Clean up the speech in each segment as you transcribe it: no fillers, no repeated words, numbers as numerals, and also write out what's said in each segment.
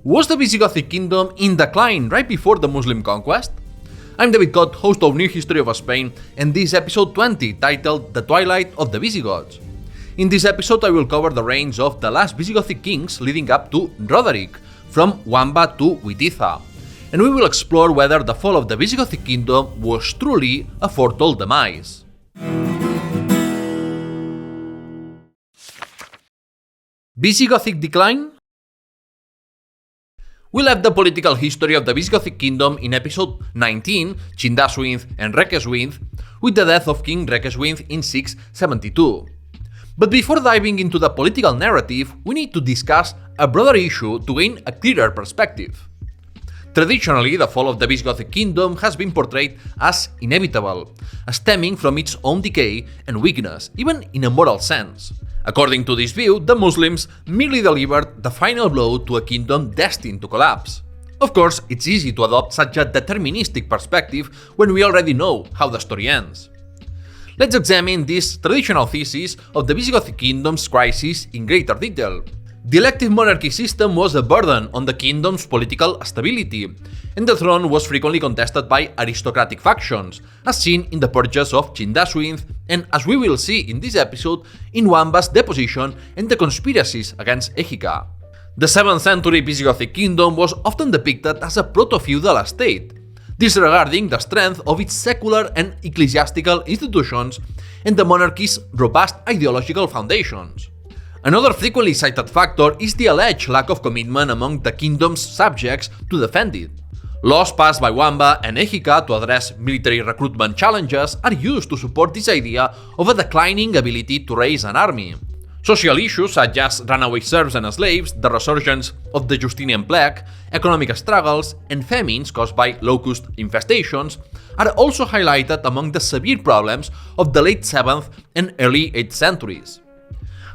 Was the Visigothic Kingdom in decline right before the Muslim conquest? I'm David Cott, host of New History of Spain, and this is episode 20, titled The Twilight of the Visigoths. In this episode I will cover the reigns of the last Visigothic kings leading up to Roderic, from Wamba to Witiza, and we will explore whether the fall of the Visigothic Kingdom was truly a foretold demise. Visigothic Decline? We left the political history of the Visigothic Kingdom in episode 19, Chindaswinth and Rekeswinth, with the death of King Rekeswinth in 672. But before diving into the political narrative, we need to discuss a broader issue to gain a clearer perspective. Traditionally, the fall of the Visigothic Kingdom has been portrayed as inevitable, stemming from its own decay and weakness, even in a moral sense. According to this view, the Muslims merely delivered the final blow to a kingdom destined to collapse. Of course, it's easy to adopt such a deterministic perspective when we already know how the story ends. Let's examine this traditional thesis of the Visigothic Kingdom's crisis in greater detail. The elective monarchy system was a burden on the kingdom's political stability, and the throne was frequently contested by aristocratic factions, as seen in the purges of Chindaswinth, and as we will see in this episode, in Wamba's deposition and the conspiracies against Egica. The 7th century Visigothic Kingdom was often depicted as a proto-feudal state, disregarding the strength of its secular and ecclesiastical institutions and the monarchy's robust ideological foundations. Another frequently cited factor is the alleged lack of commitment among the kingdom's subjects to defend it. Laws passed by Wamba and Egica to address military recruitment challenges are used to support this idea of a declining ability to raise an army. Social issues such as runaway serfs and slaves, the resurgence of the Justinian plague, economic struggles, and famines caused by locust infestations are also highlighted among the severe problems of the late 7th and early 8th centuries.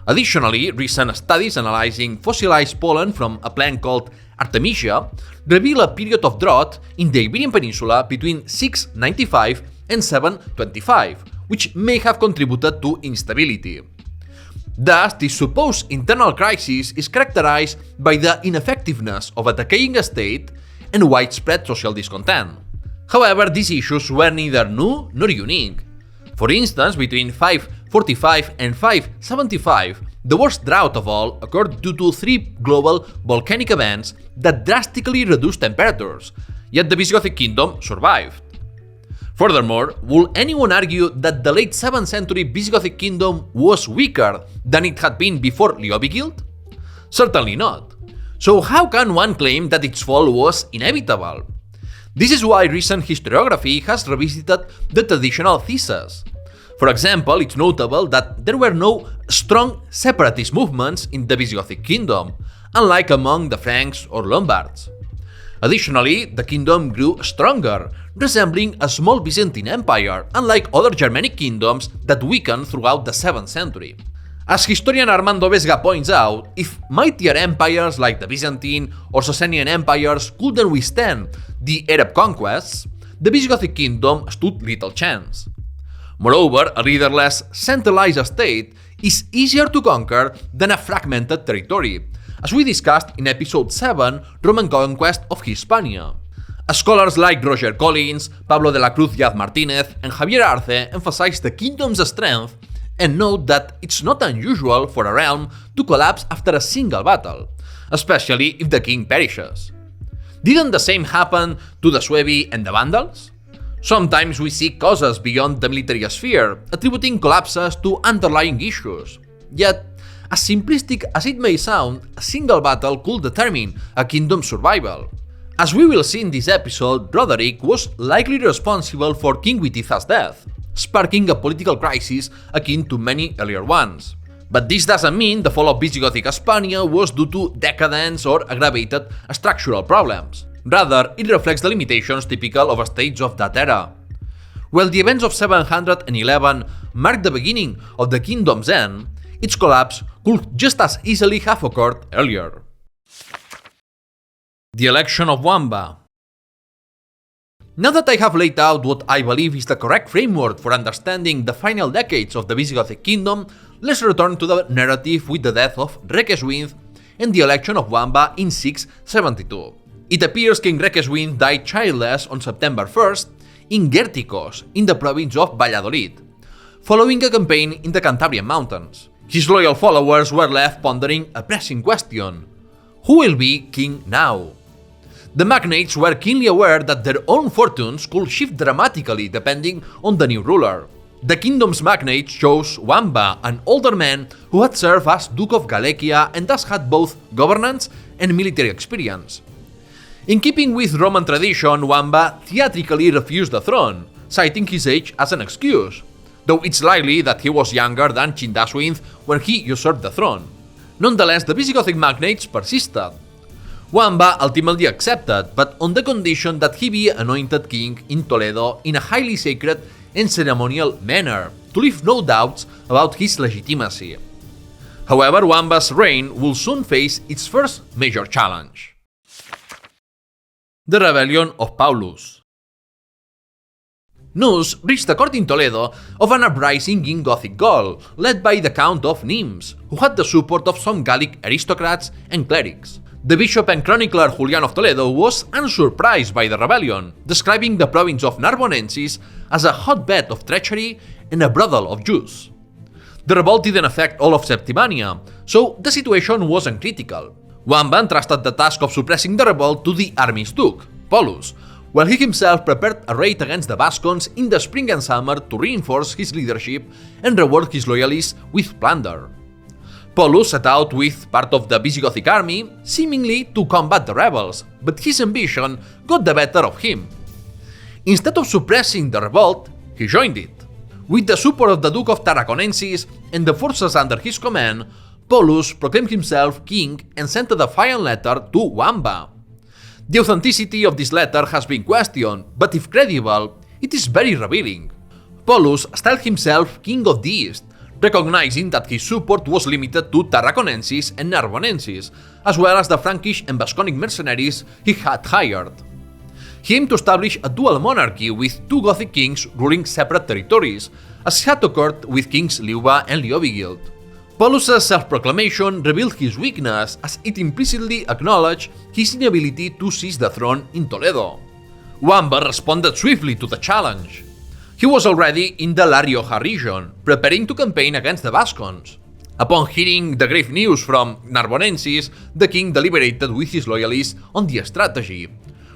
Additionally, recent studies analyzing fossilized pollen from a plant called Artemisia reveal a period of drought in the Iberian Peninsula between 695 and 725, which may have contributed to instability. Thus, this supposed internal crisis is characterized by the ineffectiveness of a decaying state and widespread social discontent. However, these issues were neither new nor unique. For instance, between 545 and 575, the worst drought of all occurred due to 3 global volcanic events that drastically reduced temperatures, yet the Visigothic Kingdom survived. Furthermore, will anyone argue that the late 7th century Visigothic Kingdom was weaker than it had been before Leovigild? Certainly not. So how can one claim that its fall was inevitable? This is why recent historiography has revisited the traditional thesis. For example, it's notable that there were no strong separatist movements in the Visigothic Kingdom, unlike among the Franks or Lombards. Additionally, the kingdom grew stronger, resembling a small Byzantine empire, unlike other Germanic kingdoms that weakened throughout the 7th century. As historian Armando Vesga points out, if mightier empires like the Byzantine or Sasanian empires couldn't withstand the Arab conquests, the Visigothic Kingdom stood little chance. Moreover, a leaderless, centralized state is easier to conquer than a fragmented territory, as we discussed in episode 7, Roman Conquest of Hispania. Scholars like Roger Collins, Pablo de la Cruz Yaz Martinez, and Javier Arce emphasize the kingdom's strength and note that it's not unusual for a realm to collapse after a single battle, especially if the king perishes. Didn't the same happen to the Suevi and the Vandals? Sometimes we see causes beyond the military sphere, attributing collapses to underlying issues. Yet, as simplistic as it may sound, a single battle could determine a kingdom's survival. As we will see in this episode, Roderic was likely responsible for King Witiza's death, sparking a political crisis akin to many earlier ones. But this doesn't mean the fall of Visigothic Hispania was due to decadence or aggravated structural problems. Rather, it reflects the limitations typical of states of that era. While the events of 711 marked the beginning of the kingdom's end, its collapse could just as easily have occurred earlier. The Election of Wamba. Now that I have laid out what I believe is the correct framework for understanding the final decades of the Visigothic Kingdom, let's return to the narrative with the death of Rekeswinth and the Election of Wamba in 672. It appears King Requeswin died childless on September 1st in Gerticos, in the province of Valladolid, following a campaign in the Cantabrian Mountains. His loyal followers were left pondering a pressing question: who will be king now? The magnates were keenly aware that their own fortunes could shift dramatically depending on the new ruler. The kingdom's magnates chose Wamba, an older man who had served as Duke of Galicia and thus had both governance and military experience. In keeping with Roman tradition, Wamba theatrically refused the throne, citing his age as an excuse, though it's likely that he was younger than Chindasuinth when he usurped the throne. Nonetheless, the Visigothic magnates persisted. Wamba ultimately accepted, but on the condition that he be anointed king in Toledo in a highly sacred and ceremonial manner, to leave no doubts about his legitimacy. However, Wamba's reign will soon face its first major challenge: the Rebellion of Paulus. News reached the court in Toledo of an uprising in Gothic Gaul, led by the Count of Nimes, who had the support of some Gallic aristocrats and clerics. The bishop and chronicler Julian of Toledo was unsurprised by the rebellion, describing the province of Narbonensis as a hotbed of treachery and a brothel of Jews. The revolt didn't affect all of Septimania, so the situation wasn't critical. Wamba entrusted the task of suppressing the revolt to the army's duke, Paulus, while he himself prepared a raid against the Vascons in the spring and summer to reinforce his leadership and reward his loyalists with plunder. Paulus set out with part of the Visigothic army, seemingly to combat the rebels, but his ambition got the better of him. Instead of suppressing the revolt, he joined it. With the support of the Duke of Tarraconensis and the forces under his command, Paulus proclaimed himself king and sent a defiant letter to Wamba. The authenticity of this letter has been questioned, but if credible, it is very revealing. Paulus styled himself King of the East, recognizing that his support was limited to Tarraconensis and Narbonensis, as well as the Frankish and Vasconic mercenaries he had hired. He aimed to establish a dual monarchy with two Gothic kings ruling separate territories, as had occurred with Kings Liuba and Leovigild. Paulus's self-proclamation revealed his weakness, as it implicitly acknowledged his inability to seize the throne in Toledo. Wamba responded swiftly to the challenge. He was already in the La Rioja region, preparing to campaign against the Vascons. Upon hearing the grave news from Narbonensis, the king deliberated with his loyalists on the strategy,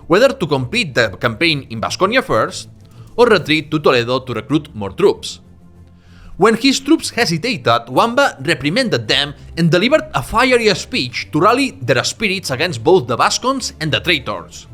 whether to complete the campaign in Vasconia first, or retreat to Toledo to recruit more troops. When his troops hesitated, Wamba reprimanded them and delivered a fiery speech to rally their spirits against both the Vascons and the traitors.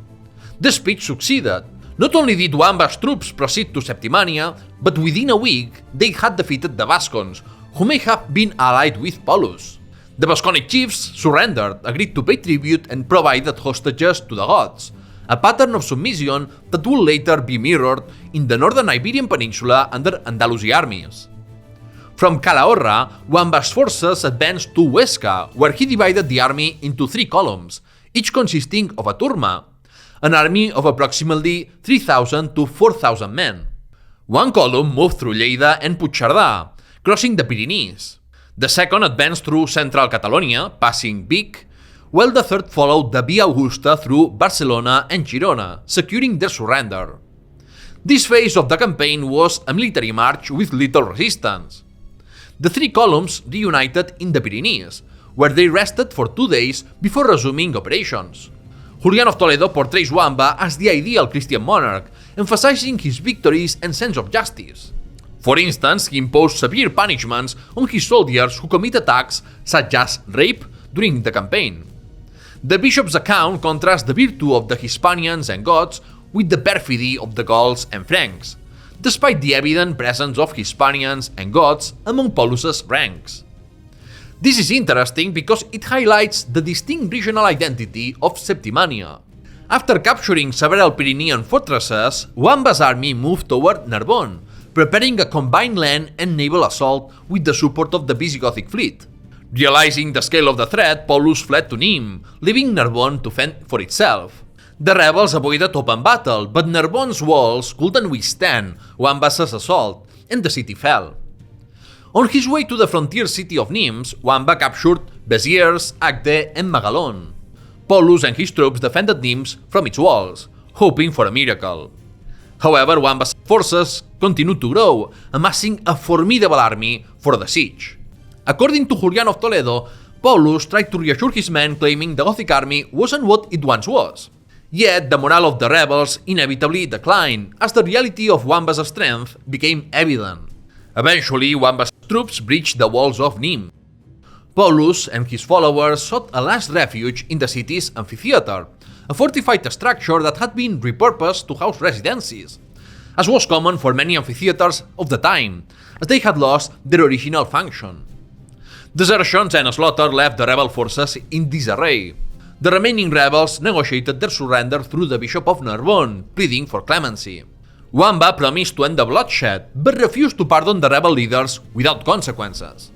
The speech succeeded. Not only did Wamba's troops proceed to Septimania, but within a week they had defeated the Vascons, who may have been allied with Paulus. The Vasconic chiefs surrendered, agreed to pay tribute and provided hostages to the Goths, a pattern of submission that would later be mirrored in the northern Iberian Peninsula under Andalusi armies. From Calahorra, Wamba's forces advanced to Huesca, where he divided the army into 3 columns, each consisting of a turma, an army of approximately 3,000 to 4,000 men. One column moved through Lleida and Puigcerdà, crossing the Pyrenees. The second advanced through central Catalonia, passing Vic, while the third followed the Via Augusta through Barcelona and Girona, securing their surrender. This phase of the campaign was a military march with little resistance. The 3 columns reunited in the Pyrenees, where they rested for 2 days before resuming operations. Julian of Toledo portrays Wamba as the ideal Christian monarch, emphasizing his victories and sense of justice. For instance, he imposed severe punishments on his soldiers who committed acts such as rape during the campaign. The bishop's account contrasts the virtue of the Hispanians and Goths with the perfidy of the Gauls and Franks, despite the evident presence of Hispanians and Goths among Paulus's ranks. This is interesting because it highlights the distinct regional identity of Septimania. After capturing several Pyrenean fortresses, Wamba's army moved toward Narbonne, preparing a combined land and naval assault with the support of the Visigothic fleet. Realizing the scale of the threat, Paulus fled to Nîmes, leaving Narbonne to fend for itself. The rebels avoided open battle, but Narbonne's walls couldn't withstand Wamba's assault, and the city fell. On his way to the frontier city of Nimes, Wamba captured Béziers, Agde, and Magalon. Paulus and his troops defended Nimes from its walls, hoping for a miracle. However, Wamba's forces continued to grow, amassing a formidable army for the siege. According to Julian of Toledo, Paulus tried to reassure his men, claiming the Gothic army wasn't what it once was. Yet, the morale of the rebels inevitably declined, as the reality of Wamba's strength became evident. Eventually, Wamba's troops breached the walls of Nimes. Paulus and his followers sought a last refuge in the city's amphitheater, a fortified structure that had been repurposed to house residences, as was common for many amphitheaters of the time, as they had lost their original function. Desertions and slaughter left the rebel forces in disarray. The remaining rebels negotiated their surrender through the Bishop of Narbonne, pleading for clemency. Wamba promised to end the bloodshed, but refused to pardon the rebel leaders without consequences.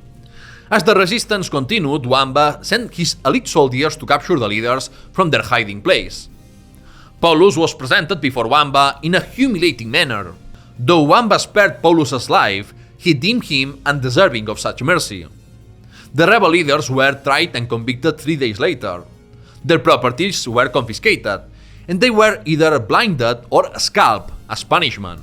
As the resistance continued, Wamba sent his elite soldiers to capture the leaders from their hiding place. Paulus was presented before Wamba in a humiliating manner. Though Wamba spared Paulus's life, he deemed him undeserving of such mercy. The rebel leaders were tried and convicted 3 days later. Their properties were confiscated, and they were either blinded or scalped as punishment.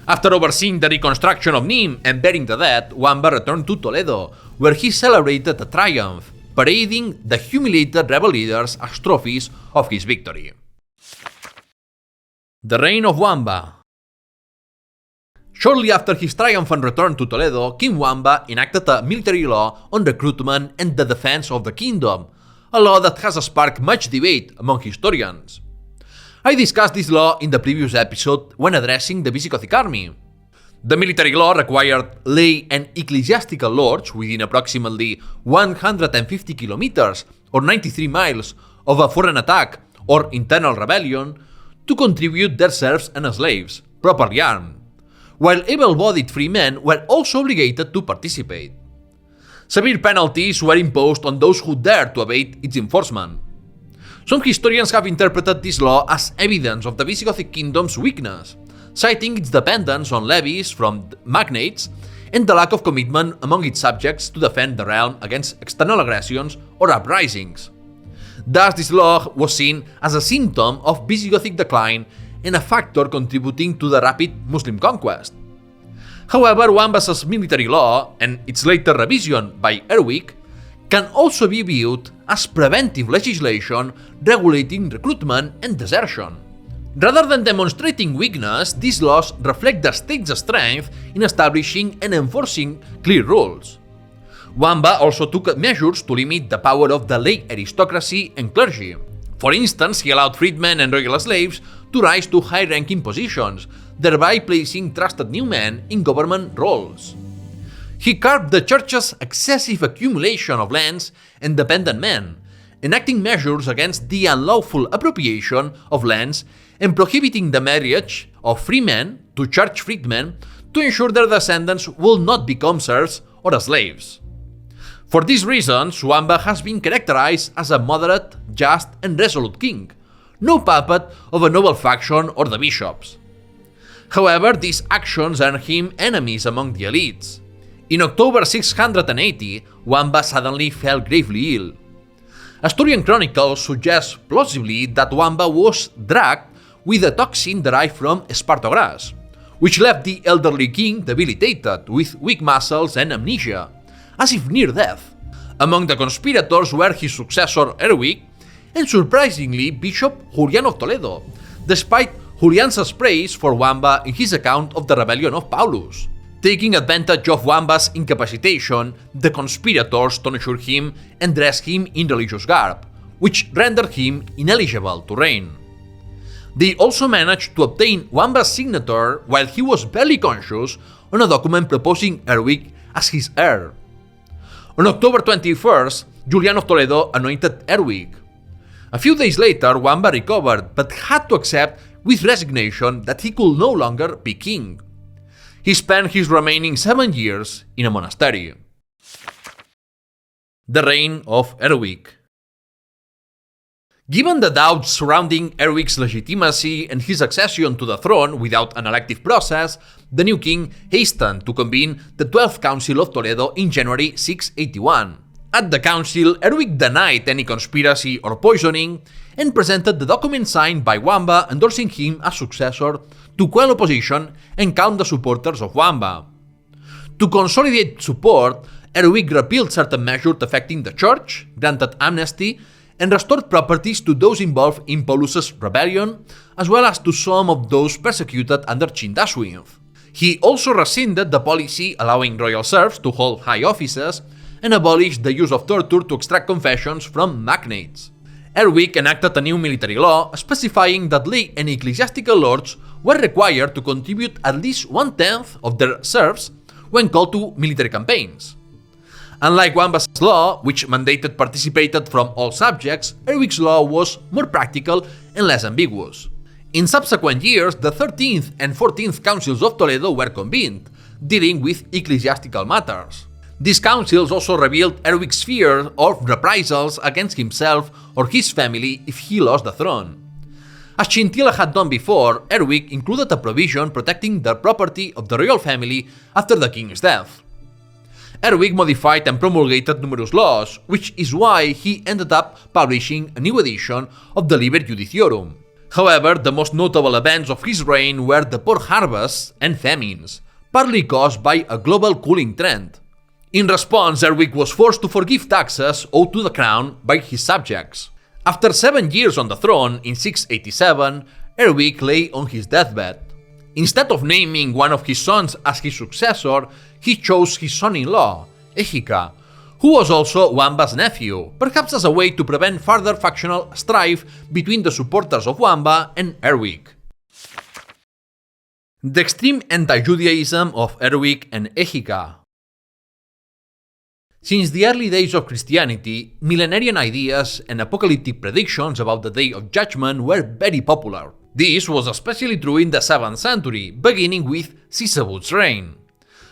After overseeing the reconstruction of Nimes and burying the dead, Wamba returned to Toledo, where he celebrated a triumph, parading the humiliated rebel leaders as trophies of his victory. The Reign of Wamba. Shortly after his triumphant return to Toledo, King Wamba enacted a military law on recruitment and the defense of the kingdom, a law that has sparked much debate among historians. I discussed this law in the previous episode when addressing the Visigothic army. The military law required lay and ecclesiastical lords within approximately 150 kilometers or 93 miles of a foreign attack or internal rebellion to contribute their serfs and slaves, properly armed, while able-bodied free men were also obligated to participate. Severe penalties were imposed on those who dared to evade its enforcement. Some historians have interpreted this law as evidence of the Visigothic Kingdom's weakness, citing its dependence on levies from magnates and the lack of commitment among its subjects to defend the realm against external aggressions or uprisings. Thus, this law was seen as a symptom of Visigothic decline and a factor contributing to the rapid Muslim conquest. However, Wamba's military law, and its later revision by Erwig, can also be viewed as preventive legislation regulating recruitment and desertion. Rather than demonstrating weakness, these laws reflect the state's strength in establishing and enforcing clear rules. Wamba also took measures to limit the power of the lay aristocracy and clergy. For instance, he allowed freedmen and royal slaves to rise to high-ranking positions, thereby placing trusted new men in government roles. He curbed the church's excessive accumulation of lands and dependent men, enacting measures against the unlawful appropriation of lands and prohibiting the marriage of free men to church freedmen to ensure their descendants will not become serfs or slaves. For these reasons, Wamba has been characterized as a moderate, just, and resolute king, no puppet of a noble faction or the bishops. However, these actions earned him enemies among the elites. In October 680, Wamba suddenly fell gravely ill. Asturian chronicles suggest plausibly that Wamba was drugged with a toxin derived from esparto which left the elderly king debilitated with weak muscles and amnesia, as if near death. Among the conspirators were his successor Erwig and surprisingly Bishop Julian of Toledo, despite Julian's praise for Wamba in his account of the Rebellion of Paulus. Taking advantage of Wamba's incapacitation, the conspirators tonsured him and dressed him in religious garb, which rendered him ineligible to reign. They also managed to obtain Wamba's signature while he was barely conscious on a document proposing Erwig as his heir. On October 21st, Julian of Toledo anointed Erwig. A few days later, Wamba recovered but had to accept with resignation that he could no longer be king. He spent his remaining 7 years in a monastery. The Reign of Erwig. Given the doubts surrounding Erwig's legitimacy and his accession to the throne without an elective process, the new king hastened to convene the 12th Council of Toledo in January 681. At the council, Erwig denied any conspiracy or poisoning and presented the document signed by Wamba endorsing him as successor to quell opposition and calm the supporters of Wamba. To consolidate support, Erwig repealed certain measures affecting the church, granted amnesty, and restored properties to those involved in Paulus's rebellion, as well as to some of those persecuted under Chindasuinth. He also rescinded the policy allowing royal serfs to hold high offices and abolished the use of torture to extract confessions from magnates. Erwig enacted a new military law specifying that lay and ecclesiastical lords were required to contribute at least 1/10 of their serfs when called to military campaigns. Unlike Wamba's law, which mandated participation from all subjects, Erwig's law was more practical and less ambiguous. In subsequent years, the 13th and 14th Councils of Toledo were convened, dealing with ecclesiastical matters. These councils also revealed Erwig's fear of reprisals against himself or his family if he lost the throne. As Chintila had done before, Erwig included a provision protecting the property of the royal family after the king's death. Erwig modified and promulgated numerous laws, which is why he ended up publishing a new edition of the Liber Judiciorum. However, the most notable events of his reign were the poor harvests and famines, partly caused by a global cooling trend. In response, Erwig was forced to forgive taxes owed to the crown by his subjects. After 7 years on the throne in 687, Erwig lay on his deathbed. Instead of naming one of his sons as his successor, he chose his son-in-law, Egica, who was also Wamba's nephew, perhaps as a way to prevent further factional strife between the supporters of Wamba and Erwig. The extreme anti-Judaism of Erwig and Egica. Since the early days of Christianity, millenarian ideas and apocalyptic predictions about the Day of Judgment were very popular. This was especially true in the 7th century, beginning with Sisebu's reign.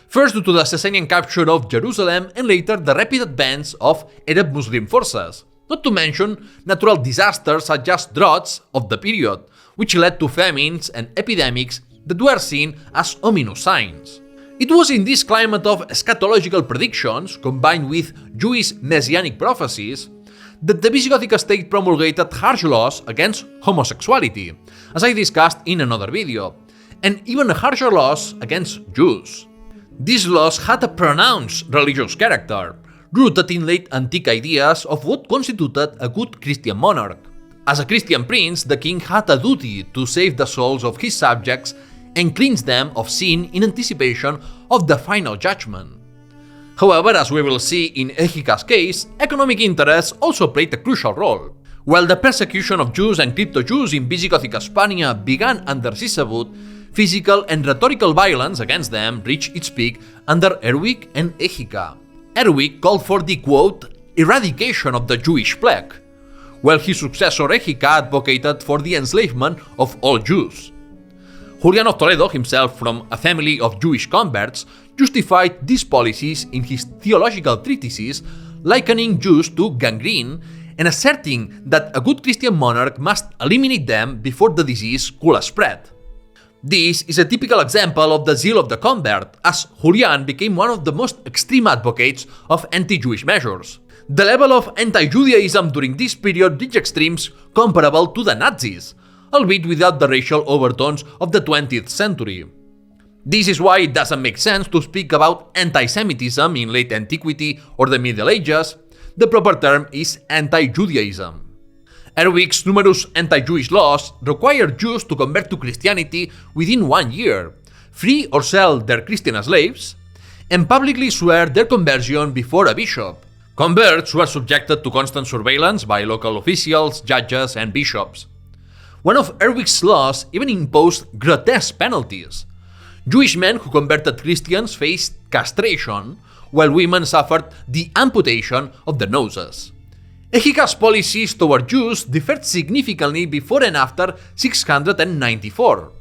First due to the Sasanian capture of Jerusalem and later the rapid advance of Arab Muslim forces, not to mention natural disasters such as droughts of the period, which led to famines and epidemics that were seen as ominous signs. It was in this climate of eschatological predictions, combined with Jewish messianic prophecies, that the Visigothic state promulgated harsh laws against homosexuality, as I discussed in another video, and even harsher laws against Jews. These laws had a pronounced religious character, rooted in late antique ideas of what constituted a good Christian monarch. As a Christian prince, the king had a duty to save the souls of his subjects and cleanse them of sin in anticipation of the final judgment. However, as we will see in Egica's case, economic interests also played a crucial role. While the persecution of Jews and crypto-Jews in Visigothic Hispania began under Sisebut, physical and rhetorical violence against them reached its peak under Erwig and Egica. Erwig called for the, quote, eradication of the Jewish plague, while his successor Egica advocated for the enslavement of all Jews. Julian of Toledo, himself from a family of Jewish converts, justified these policies in his theological treatises, likening Jews to gangrene and asserting that a good Christian monarch must eliminate them before the disease could spread. This is a typical example of the zeal of the convert, as Julian became one of the most extreme advocates of anti-Jewish measures. The level of anti-Judaism during this period reached extremes comparable to the Nazis, albeit without the racial overtones of the 20th century. This is why it doesn't make sense to speak about anti-Semitism in late antiquity or the Middle Ages. The proper term is anti-Judaism. Erwig's numerous anti-Jewish laws required Jews to convert to Christianity within 1 year, free or sell their Christian slaves, and publicly swear their conversion before a bishop. Converts were subjected to constant surveillance by local officials, judges, and bishops. One of Erwig's laws even imposed grotesque penalties. Jewish men who converted Christians faced castration, while women suffered the amputation of their noses. Egica's policies toward Jews differed significantly before and after 694.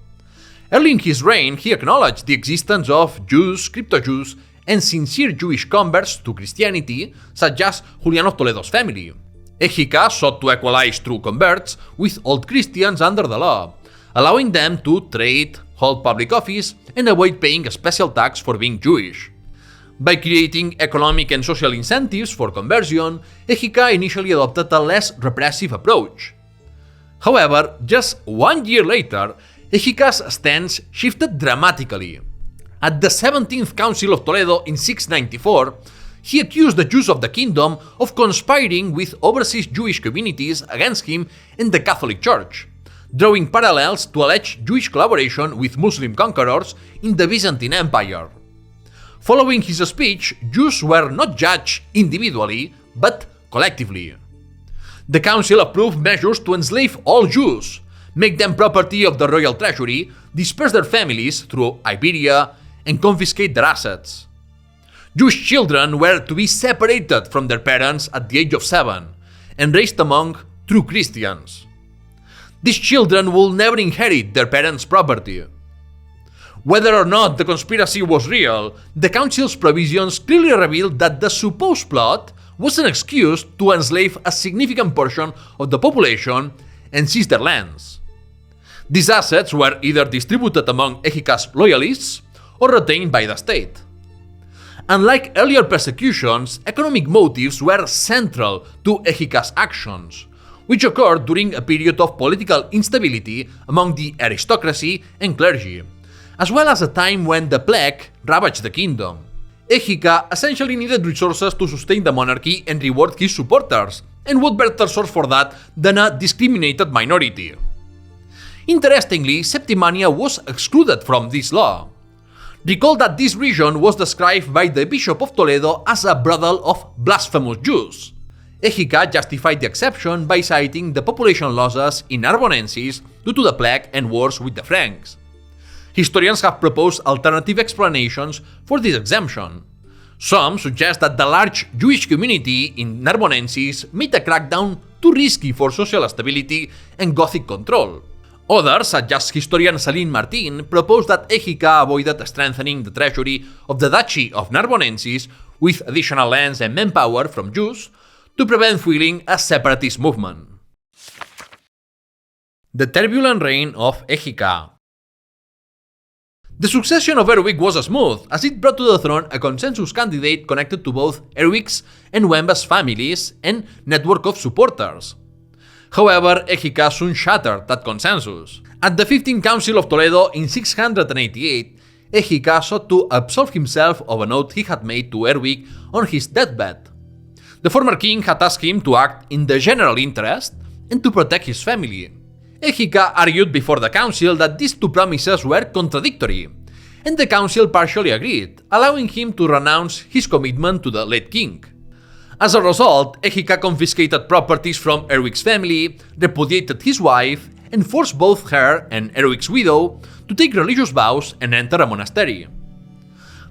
Early in his reign, he acknowledged the existence of Jews, crypto-Jews, and sincere Jewish converts to Christianity, such as Julian of Toledo's family. Egica sought to equalize true converts with old Christians under the law, allowing them to trade, hold public office, and avoid paying a special tax for being Jewish. By creating economic and social incentives for conversion, Egica initially adopted a less repressive approach. However, just 1 year later, Egica's stance shifted dramatically. At the 17th Council of Toledo in 694, he accused the Jews of the kingdom of conspiring with overseas Jewish communities against him and the Catholic Church, drawing parallels to alleged Jewish collaboration with Muslim conquerors in the Byzantine Empire. Following his speech, Jews were not judged individually, but collectively. The council approved measures to enslave all Jews, make them property of the royal treasury, disperse their families through Iberia, and confiscate their assets. Jewish children were to be separated from their parents at the age of 7 and raised among true Christians. These children will never inherit their parents' property. Whether or not the conspiracy was real, the council's provisions clearly revealed that the supposed plot was an excuse to enslave a significant portion of the population and seize their lands. These assets were either distributed among Egica's loyalists or retained by the state. Unlike earlier persecutions, economic motives were central to Egica's actions, which occurred during a period of political instability among the aristocracy and clergy, as well as a time when the plague ravaged the kingdom. Egica essentially needed resources to sustain the monarchy and reward his supporters, and what better source for that than a discriminated minority? Interestingly, Septimania was excluded from this law. Recall that this region was described by the Bishop of Toledo as a brothel of blasphemous Jews. Egica justified the exception by citing the population losses in Narbonensis due to the plague and wars with the Franks. Historians have proposed alternative explanations for this exemption. Some suggest that the large Jewish community in Narbonensis made the crackdown too risky for social stability and Gothic control. Others, such as historian Celine Martin, propose that Egica avoided strengthening the treasury of the Duchy of Narbonensis with additional lands and manpower from Jews to prevent fueling a separatist movement. The turbulent reign of Egica. The succession of Erwig was smooth, as it brought to the throne a consensus candidate connected to both Erwig's and Wamba's families and network of supporters. However, Egica soon shattered that consensus. At the 15th Council of Toledo in 688, Egica sought to absolve himself of an oath he had made to Erwig on his deathbed. The former king had asked him to act in the general interest and to protect his family. Egica argued before the council that these two promises were contradictory, and the council partially agreed, allowing him to renounce his commitment to the late king. As a result, Egica confiscated properties from Erwig's family, repudiated his wife, and forced both her and Erwig's widow to take religious vows and enter a monastery.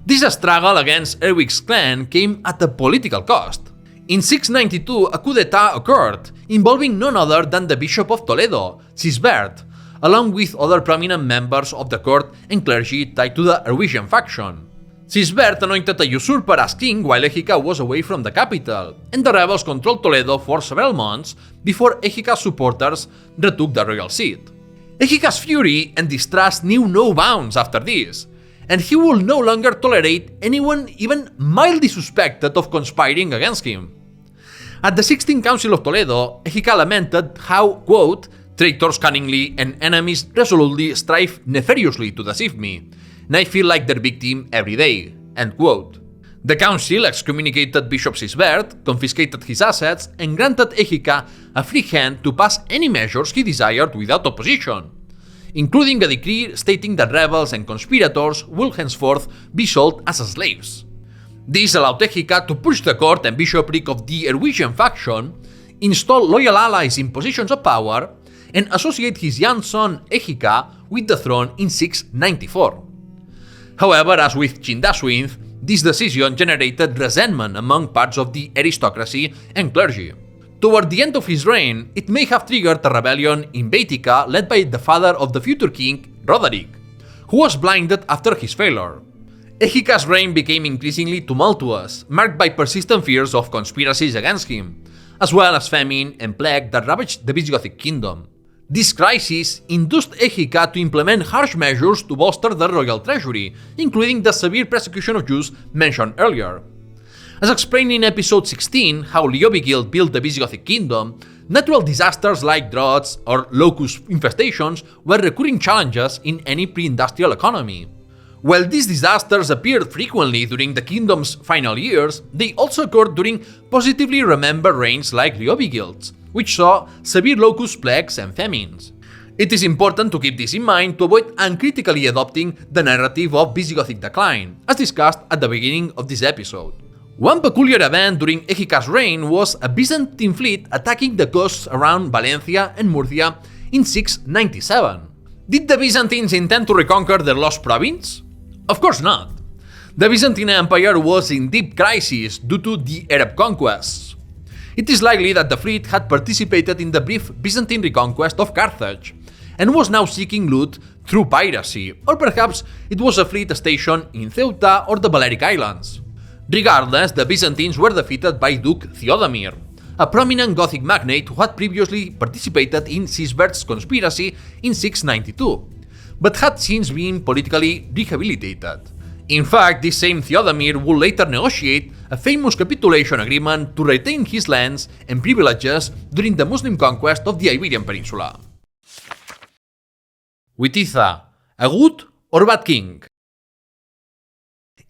This struggle against Erwig's clan came at a political cost. In 692, a coup d'etat occurred, involving none other than the Bishop of Toledo, Sisbert, along with other prominent members of the court and clergy tied to the Erwigian faction. Sisbert anointed a usurper as king while Egica was away from the capital, and the rebels controlled Toledo for several months before Egica's supporters retook the royal seat. Egica's fury and distrust knew no bounds after this, and he would no longer tolerate anyone even mildly suspected of conspiring against him. At the 16th Council of Toledo, Egica lamented how, quote, "traitors cunningly and enemies resolutely strive nefariously to deceive me, and I feel like their victim every day," end quote. The council excommunicated Bishop Sisbert, confiscated his assets, and granted Egica a free hand to pass any measures he desired without opposition, including a decree stating that rebels and conspirators will henceforth be sold as slaves. This allowed Egica to push the court and bishopric of the Erwigian faction, install loyal allies in positions of power, and associate his young son Egica with the throne in 694. However, as with Chindasuinth, this decision generated resentment among parts of the aristocracy and clergy. Toward the end of his reign, it may have triggered a rebellion in Egica led by the father of the future king, Roderic, who was blinded after his failure. Egica's reign became increasingly tumultuous, marked by persistent fears of conspiracies against him, as well as famine and plague that ravaged the Visigothic kingdom. This crisis induced Egica to implement harsh measures to bolster the royal treasury, including the severe persecution of Jews mentioned earlier. As explained in episode 16, how Leovigild built the Visigothic kingdom, natural disasters like droughts or locust infestations were recurring challenges in any pre-industrial economy. While these disasters appeared frequently during the kingdom's final years, they also occurred during positively remembered reigns like Leovigild's, which saw severe locust plagues and famines. It is important to keep this in mind to avoid uncritically adopting the narrative of Visigothic decline, as discussed at the beginning of this episode. One peculiar event during Egica's reign was a Byzantine fleet attacking the coasts around Valencia and Murcia in 697. Did the Byzantines intend to reconquer their lost province? Of course not. The Byzantine Empire was in deep crisis due to the Arab conquests. It is likely that the fleet had participated in the brief Byzantine reconquest of Carthage and was now seeking loot through piracy, or perhaps it was a fleet stationed in Ceuta or the Balearic Islands. Regardless, the Byzantines were defeated by Duke Theodemir, a prominent Gothic magnate who had previously participated in Sisbert's conspiracy in 692, but had since been politically rehabilitated. In fact, this same Theodemir would later negotiate a famous capitulation agreement to retain his lands and privileges during the Muslim conquest of the Iberian Peninsula. Witiza, a good or bad king?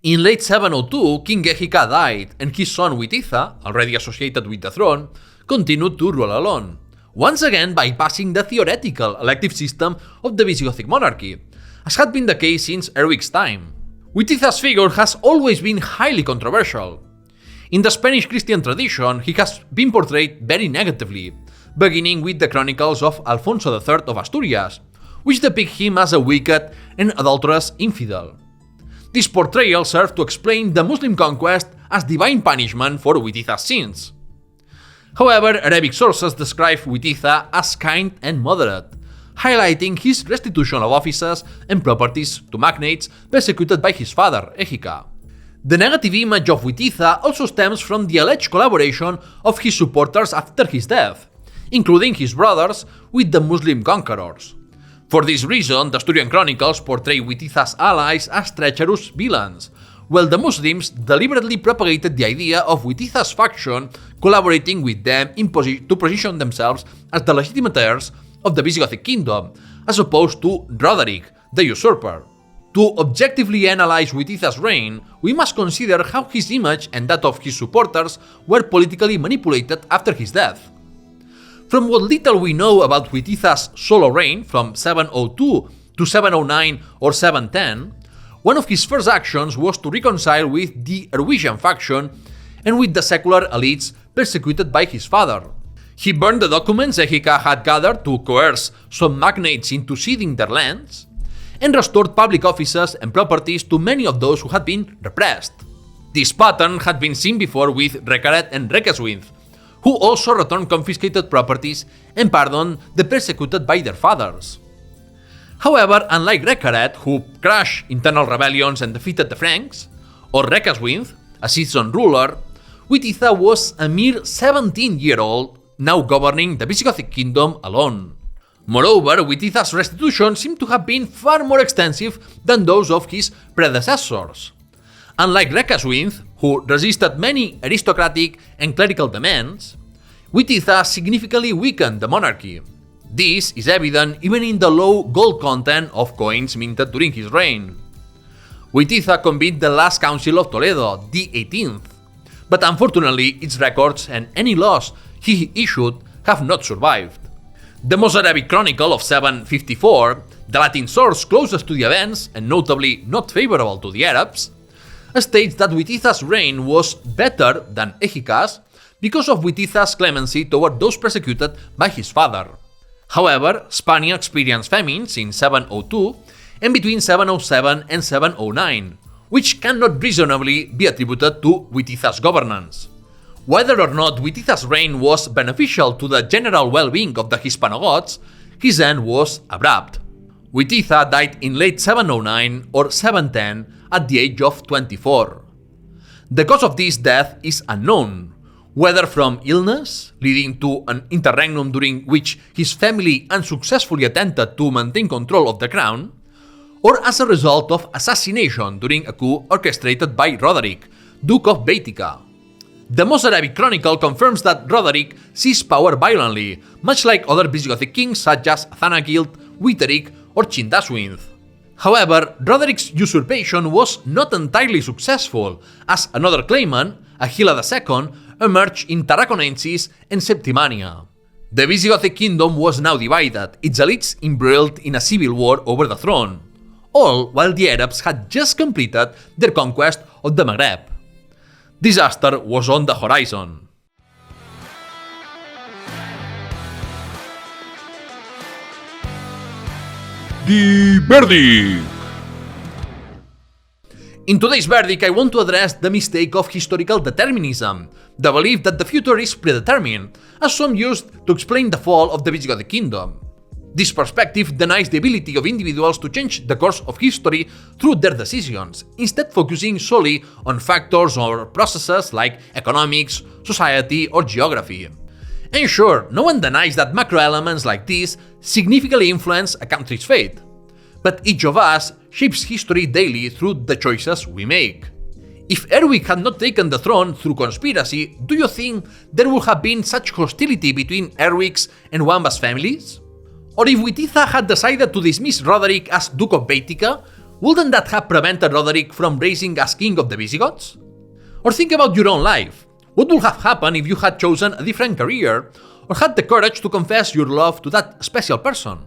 In late 702, King Egica died, and his son Witiza, already associated with the throne, continued to rule alone, once again bypassing the theoretical elective system of the Visigothic monarchy, as had been the case since Erwig's time. Witiza's figure has always been highly controversial. In the Spanish Christian tradition, he has been portrayed very negatively, beginning with the chronicles of Alfonso III of Asturias, which depict him as a wicked and adulterous infidel. This portrayal served to explain the Muslim conquest as divine punishment for Witiza's sins. However, Arabic sources describe Witiza as kind and moderate, highlighting his restitution of offices and properties to magnates persecuted by his father, Egica. The negative image of Witiza also stems from the alleged collaboration of his supporters after his death, including his brothers, with the Muslim conquerors. For this reason, the Asturian chronicles portray Witiza's allies as treacherous villains, while the Muslims deliberately propagated the idea of Witiza's faction collaborating with them to position themselves as the legitimate heirs of the Visigothic kingdom, as opposed to Roderic, the usurper. To objectively analyze Witiza's reign, we must consider how his image and that of his supporters were politically manipulated after his death. From what little we know about Witiza's solo reign from 702 to 709 or 710, one of his first actions was to reconcile with the Erwigian faction and with the secular elites persecuted by his father. He burned the documents Egica had gathered to coerce some magnates into ceding their lands, and restored public offices and properties to many of those who had been repressed. This pattern had been seen before with Recared and Requeswinth, who also returned confiscated properties and pardoned the persecuted by their fathers. However, unlike Recared, who crushed internal rebellions and defeated the Franks, or Requeswinth, a seasoned ruler, Witiza was a mere 17-year-old, now governing the Visigothic kingdom alone. Moreover, Witiza's restitution seemed to have been far more extensive than those of his predecessors. Unlike Requeswinth, who resisted many aristocratic and clerical demands, Witiza significantly weakened the monarchy. This is evident even in the low gold content of coins minted during his reign. Witiza convened the last Council of Toledo, the 18th, but unfortunately its records and any laws he issued have not survived. The Mozarabic Chronicle of 754, the Latin source closest to the events and notably not favorable to the Arabs, states that Witiza's reign was better than Egica's because of Witiza's clemency toward those persecuted by his father. However, Spain experienced famines in 702 and between 707 and 709, which cannot reasonably be attributed to Witiza's governance. Whether or not Witiza's reign was beneficial to the general well-being of the Hispanogoths, his end was abrupt. Witiza died in late 709 or 710 at the age of 24. The cause of this death is unknown. whether from illness, leading to an interregnum during which his family unsuccessfully attempted to maintain control of the crown, or as a result of assassination during a coup orchestrated by Roderic, Duke of Egica. The Mozarabic chronicle confirms that Roderic seized power violently, much like other Visigothic kings such as Thanagild, Witiza, or Chindaswinth. However, Roderic's usurpation was not entirely successful, as another claimant, Agila II, emerged in Tarraconensis and Septimania. The Visigothic kingdom was now divided, its elites embroiled in a civil war over the throne, all while the Arabs had just completed their conquest of the Maghreb. Disaster was on the horizon. The verdict. In today's verdict, I want to address the mistake of historical determinism, the belief that the future is predetermined, as some used to explain the fall of the Visigothic kingdom. This perspective denies the ability of individuals to change the course of history through their decisions, instead focusing solely on factors or processes like economics, society, or geography. And sure, no one denies that macro elements like these significantly influence a country's fate. But each of us shapes history daily through the choices we make. If Erwig had not taken the throne through conspiracy, do you think there would have been such hostility between Erwig's and Wamba's families? Or if Witiza had decided to dismiss Roderic as Duke of Egica, wouldn't that have prevented Roderic from rising as king of the Visigoths? Or think about your own life. What would have happened if you had chosen a different career, or had the courage to confess your love to that special person?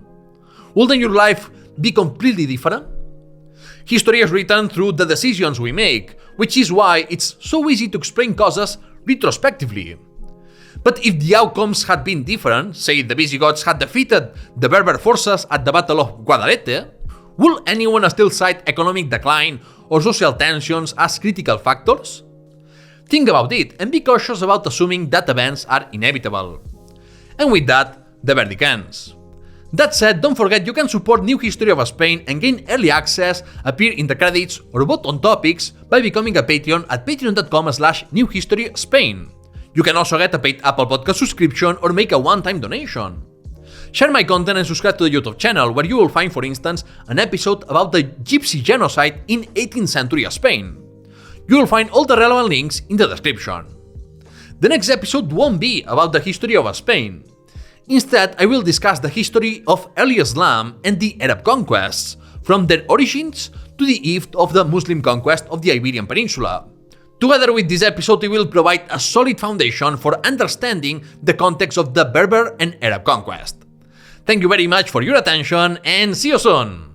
Wouldn't your life be completely different? History is written through the decisions we make, which is why it's so easy to explain causes retrospectively. But if the outcomes had been different, say the Visigoths had defeated the Berber forces at the Battle of Guadalete, will anyone still cite economic decline or social tensions as critical factors? Think about it and be cautious about assuming that events are inevitable. And with that, the verdict ends. That said, don't forget you can support New History of Spain and gain early access, appear in the credits, or vote on topics by becoming a Patreon at patreon.com/newhistoryspain. You can also get a paid Apple Podcast subscription or make a one-time donation. Share my content and subscribe to the YouTube channel, where you will find, for instance, an episode about the Gypsy genocide in 18th century Spain. You will find all the relevant links in the description. The next episode won't be about the history of Spain. Instead, I will discuss the history of early Islam and the Arab conquests, from their origins to the eve of the Muslim conquest of the Iberian Peninsula. Together with this episode, we will provide a solid foundation for understanding the context of the Berber and Arab conquest. Thank you very much for your attention, and see you soon!